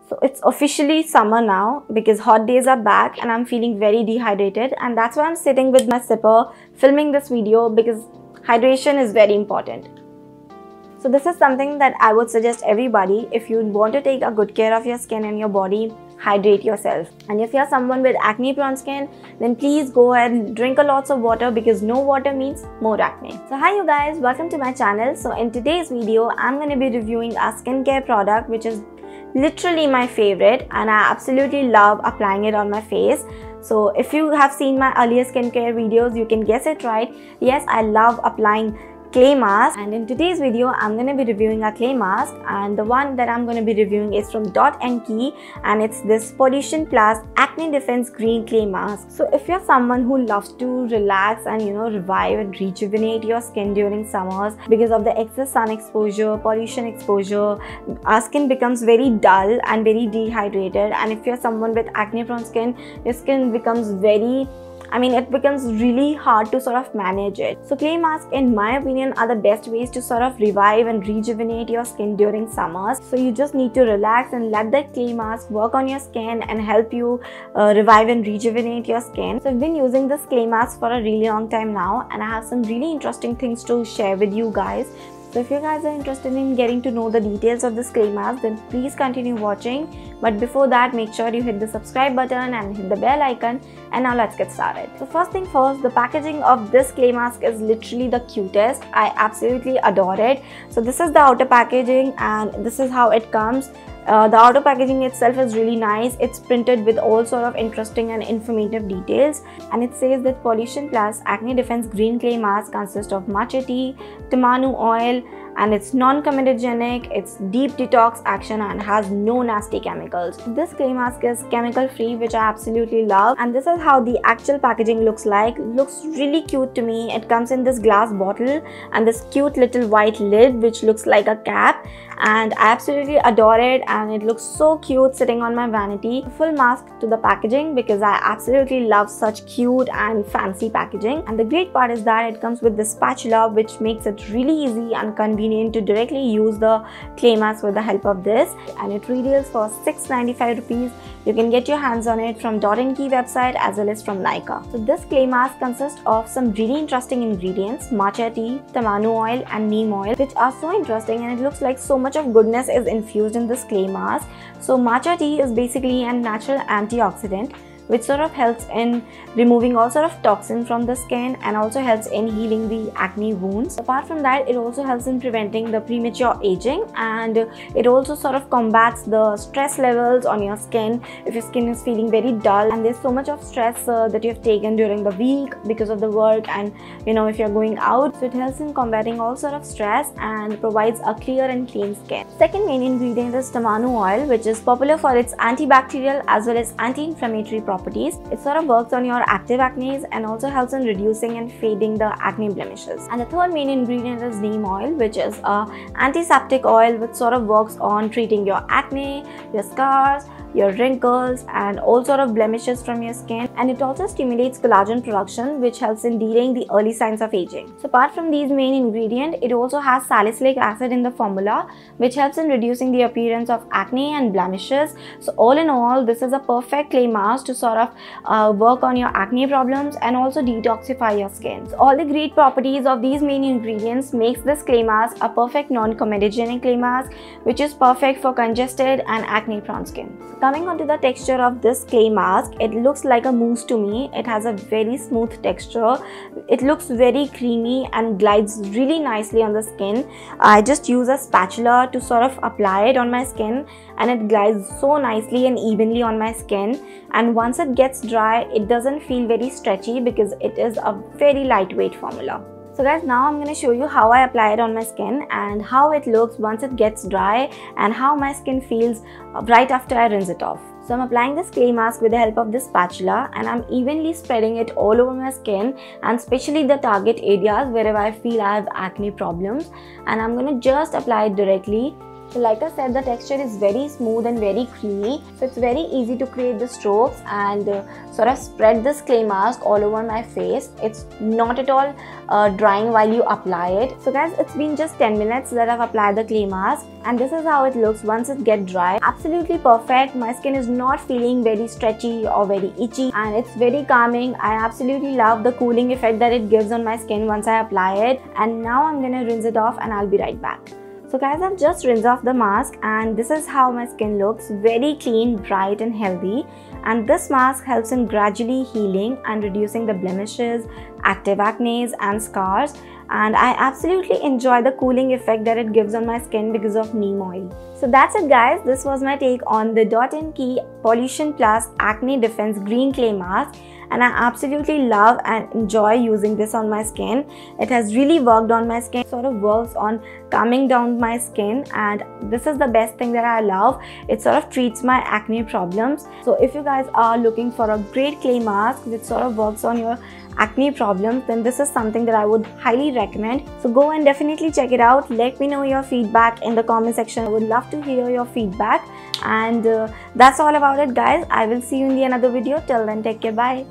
So it's officially summer now because hot days are back and I'm feeling very dehydrated, and that's why I'm sitting with my sipper filming this video because hydration is very important. So this is something that I would suggest everybody. If you want to take a good care of your skin and your body, hydrate yourself. And if you're someone with acne prone skin, then please go ahead and drink a lots of water because no water means more acne. So hi you guys, welcome to my channel. So in today's video, I'm going to be reviewing a skincare product which is literally my favorite and I absolutely love applying it on my face. So if you have seen my earlier skincare videos, you can guess it right. Yes, I love applying clay mask, and in today's video I'm going to be reviewing a clay mask, and the one that I'm going to be reviewing is from Dot & Key, and it's this Pollution Plus Acne Defense Green Clay Mask. So if you're someone who loves to relax and revive and rejuvenate your skin during summers because of the excess sun exposure, pollution exposure, our skin becomes very dull and very dehydrated, and if you're someone with acne prone skin, your skin becomes it becomes really hard to sort of manage it. So clay masks, in my opinion, are the best ways to sort of revive and rejuvenate your skin during summers. So you just need to relax and let that clay mask work on your skin and help you revive and rejuvenate your skin. So I've been using this clay mask for a really long time now, and I have some really interesting things to share with you guys. So if you guys are interested in getting to know the details of this clay mask, then please continue watching. But before that, make sure you hit the subscribe button and hit the bell icon. And now let's get started. So first thing first, the packaging of this clay mask is literally the cutest. I absolutely adore it. So this is the outer packaging and this is how it comes. The outer packaging itself is really nice. It's printed with all sort of interesting and informative details, and it says that Pollution Plus Acne Defense Green Clay Mask consists of matcha tea, tamanu oil, and it's non-comedogenic, it's deep detox action and has no nasty chemicals. This clay mask is chemical free, which I absolutely love, and this is how the actual packaging looks like. Looks really cute to me. It comes in this glass bottle and this cute little white lid which looks like a cap, and I absolutely adore it, and it looks so cute sitting on my vanity. Full mask to the packaging because I absolutely love such cute and fancy packaging. And the great part is that it comes with this spatula which makes it really easy and convenient to directly use the clay mask with the help of this, and it retails for 695 rupees. You can get your hands on it from Dot & Key website as well as from Nykaa. So this clay mask consists of some really interesting ingredients: matcha tea, tamanu oil and neem oil, which are so interesting, and it looks like so much of goodness is infused in this clay mask. So matcha tea is basically a natural antioxidant which sort of helps in removing all sort of toxin from the skin and also helps in healing the acne wounds. Apart from that, it also helps in preventing the premature aging, and it also sort of combats the stress levels on your skin. If your skin is feeling very dull and there's so much of stress that you have taken during the week because of the work, and if you're going out, so it helps in combating all sort of stress and provides a clear and clean skin. Second main ingredient is tamanu oil, which is popular for its antibacterial as well as anti-inflammatory properties. It sort of works on your active acne and also helps in reducing and fading the acne blemishes. And the third main ingredient is neem oil, which is a antiseptic oil which sort of works on treating your acne, your scars, your wrinkles and all sort of blemishes from your skin, and it also stimulates collagen production which helps in delaying the early signs of aging. So apart from these main ingredients, it also has salicylic acid in the formula which helps in reducing the appearance of acne and blemishes. So all in all, this is a perfect clay mask to sort of work on your acne problems and also detoxify your skin. So all the great properties of these main ingredients makes this clay mask a perfect non-comedogenic clay mask which is perfect for congested and acne prone skin. Coming on to the texture of this clay mask, it looks like a mousse to me. It has a very smooth texture. It looks very creamy and glides really nicely on the skin. I just use a spatula to sort of apply it on my skin, and it glides so nicely and evenly on my skin. And once it gets dry, it doesn't feel very stretchy because it is a very lightweight formula. So guys, now I'm going to show you how I apply it on my skin and how it looks once it gets dry and how my skin feels right after I rinse it off. So I'm applying this clay mask with the help of this spatula, and I'm evenly spreading it all over my skin, and especially the target areas wherever I feel I have acne problems, and I'm going to just apply it directly So like I said, the texture is very smooth and very creamy, so it's very easy to create the strokes and sort of spread this clay mask all over my face. It's not at all drying while you apply it. So guys, it's been just 10 minutes that I've applied the clay mask, and this is how it looks once it gets dry. Absolutely perfect. My skin is not feeling very stretchy or very itchy, and it's very calming. I absolutely love the cooling effect that it gives on my skin once I apply it. And now I'm gonna rinse it off and I'll be right back. So guys, I've just rinsed off the mask, and this is how my skin looks. Very clean, bright and healthy. And this mask helps in gradually healing and reducing the blemishes, active acne and scars. And I absolutely enjoy the cooling effect that it gives on my skin because of neem oil. So that's it guys, this was my take on the Dot & Key Pollution Plus Acne Defense Green Clay Mask. And I absolutely love and enjoy using this on my skin. It has really worked on my skin, sort of works on calming down my skin, and this is the best thing that I love. It sort of treats my acne problems. So if you guys are looking for a great clay mask which sort of works on your acne problems, then this is something that I would highly recommend. So go and definitely check it out. Let me know your feedback in the comment section. I would love to hear your feedback. And that's all about it guys. I will see you in the another video. Till then, take care. Bye.